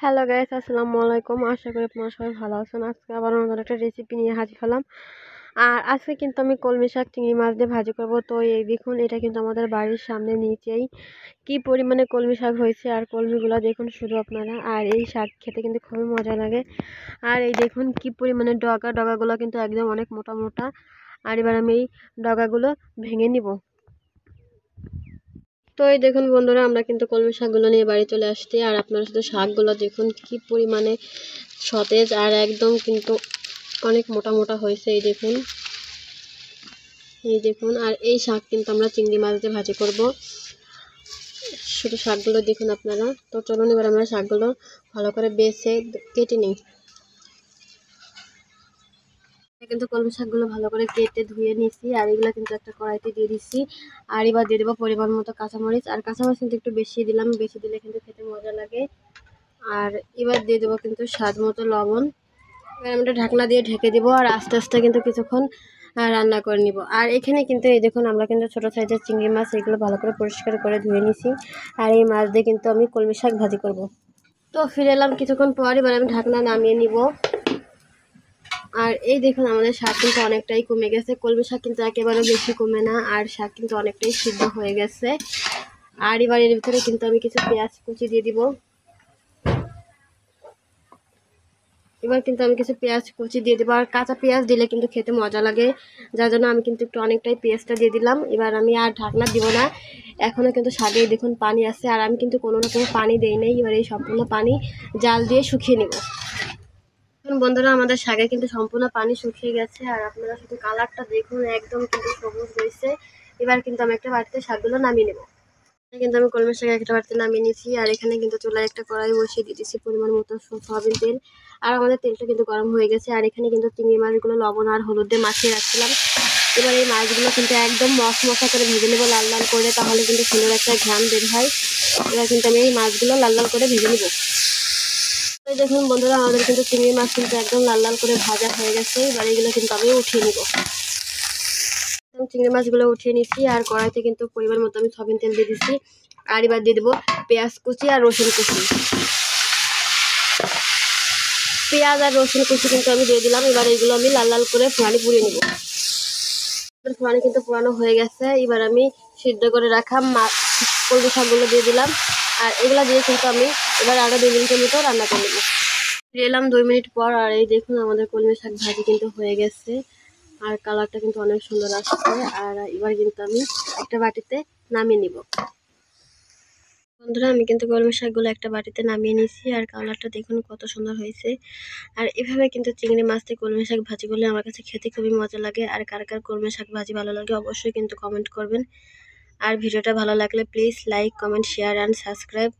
Hello guys, আসসালামু আলাইকুম। আশা করি আপনারা সবাই ভালো আছেন। আজকে আবার নতুন একটা রেসিপি নিয়ে হাজির হলাম। আর আজকে কিন্তু আমি কলমি শাক চিংড়ি মাছ দিয়ে ভাজি করব। তো এই দেখুন, এটা কিন্তু আমাদের বাড়ির সামনে নিচেই কি পরিমাণে কলমি শাক হয়েছে। আর কলমিগুলো দেখুন শুধু আপনারা। আর এই শাক খেতে কিন্তু খুবই মজা লাগে। আর এই দেখুন কি পরিমাণে ডগাগুলো কিন্তু একদম অনেক মোটা মোটা। আর এবার আমি এই ডগাগুলো ভেঙে নিব। তো এই দেখুন বন্ধুরা, আমরা কিন্তু কলমি শাকগুলো নিয়ে বাড়ি চলে আসছি। আর আপনারা শুধু শাকগুলো দেখুন কি পরিমাণে সতেজ আর একদম কিন্তু অনেক মোটা মোটা হয়েছে। এই দেখুন আর এই শাক কিন্তু আমরা চিংড়ি মাছ দিয়ে ভাজি করব। শুধু শাকগুলো দেখুন আপনারা। তো চলুন এবার আমরা শাকগুলো ভালো করে বেছে কেটে নিই। কিন্তু কলমি শাকগুলো ভালো করে কেটে ধুয়ে নিয়েছি। আর এগুলো কিন্তু একটা কড়াইতে দিয়ে দিচ্ছি। আর এবার দিয়ে দেবো পরিমাণ মতো কাঁচামরিচ। আর কাঁচামরিচ কিন্তু একটু বেশি দিলাম, বেশি দিলে কিন্তু খেতে মজা লাগে। আর এবার দিয়ে দেবো কিন্তু স্বাদ মতো লবণ। এবার আমরা ঢাকনা দিয়ে ঢেকে দিব আর আস্তে আস্তে কিন্তু কিছুক্ষণ রান্না করে নিব। আর এখানে কিন্তু এই দেখুন, আমরা কিন্তু ছোটো সাইজের চিংড়ি মাছ এগুলো ভালো করে পরিষ্কার করে ধুয়ে নিছি। আর এই মাছ দিয়ে কিন্তু আমি কলমি শাক ভাজি করব। তো ফিরে এলাম কিছুক্ষণ পর। এবার আমি ঢাকনা নামিয়ে নিব। আর এই দেখুন, আমাদের শাক কিন্তু অনেকটাই কমে গেছে। কলমি শাক কিন্তু একেবারে বেশি কমে না। আর শাক কিন্তু অনেকটাই সিদ্ধ হয়ে গেছে। আর এবার এর ভিতরে কিন্তু আমি কিছু পেঁয়াজ কুচি দিয়ে দিব। এবার কিন্তু আমি কিছু পেঁয়াজ কুচি দিয়ে দেবো। আর কাঁচা পেঁয়াজ দিলে কিন্তু খেতে মজা লাগে, যার জন্য আমি কিন্তু একটু অনেকটাই পেঁয়াজটা দিয়ে দিলাম। এবার আমি আর ঢাকনা দিব না। এখনও কিন্তু শাকে দেখুন পানি আছে। আর আমি কিন্তু কোনো রকম পানি দেই নাই। এবার এই সম্পূর্ণ পানি জাল দিয়ে শুকিয়ে নেব। বন্ধুরা, আমাদের শাকে কিন্তু সম্পূর্ণ পানি শুকিয়ে গেছে। আর আপনারা শুধু কালারটা দেখুন, একদম কিন্তু সবুজ রয়েছে। এবার কিন্তু আমি একটা বাটিতে শাকগুলো নামিয়ে নেব। কিন্তু আমি কলমি শাক একটা বাটিতে নামিয়ে নিয়েছি। আর এখানে কিন্তু চুলায় একটা কড়াই বসিয়ে দিয়ে দিচ্ছি পরিমাণ মতো সয়াবিন তেল। আর আমাদের তেলটা কিন্তু গরম হয়ে গেছে। আর এখানে কিন্তু চিংড়ি মাছগুলো লবণ আর হলুদ দিয়ে মাখিয়ে রাখছিলাম। এবার এই মাছগুলো কিন্তু একদম মশমশা করে ভেজে নেবো লাল লাল করে, তাহলে কিন্তু সুন্দর একটা ঘ্রাণ বের হয়। এবার কিন্তু আমি এই মাছগুলো লাল লাল করে ভেজে নেবো। দেখুন বন্ধুরা, আমাদের কিন্তু চিংড়ি মাছ কিন্তু একদম লাল লাল করে ভাজা হয়ে গেছে। এবার এগুলো কিন্তু আমি উঠিয়ে নিব। চিংড়ি মাছগুলো উঠিয়ে নিচ্ছি। আর কড়াইতে কিন্তু পরিমাণ মতো আমি সয়াবিন তেল দিয়ে দিচ্ছি। আর এবার দিয়ে দেবো পেঁয়াজ কুচি আর রসুন কুচি। পেঁয়াজ আর রসুন কুচি কিন্তু আমি দিয়ে দিলাম। এবার এগুলো আমি লাল লাল করে ফোড়ানি পুড়িয়ে নেব। ফোড়ানি কিন্তু পুরানো হয়ে গেছে। এবার আমি সিদ্ধ করে রাখা কলমি শাকগুলো দিয়ে দিলাম। আর এগুলো দিয়ে কিন্তু আমি এবার আরও 2 মিনিটের মতো রান্না করে নেব। ফিরে এলাম 2 মিনিট পর। আর এই দেখুন, আমাদের কলমি শাক ভাজি কিন্তু হয়ে গেছে। আর কালারটা কিন্তু অনেক সুন্দর আসছে। আর এবার কিন্তু আমি একটা বাটিতে নামিয়ে নিব। বন্ধুরা, আমি কিন্তু কলমি শাকগুলো একটা বাটিতে নামিয়ে নিয়েছি। আর কালারটা দেখুন কত সুন্দর হয়েছে। আর এভাবে কিন্তু চিংড়ি মাছ দিয়ে কলমি শাক ভাজি করলে আমার কাছে খেতে খুবই মজা লাগে। আর কার কার কলমি শাক ভাজি ভালো লাগে অবশ্যই কিন্তু কমেন্ট করবেন। আর ভিডিওটা ভালো লাগলে please like, comment, share and subscribe.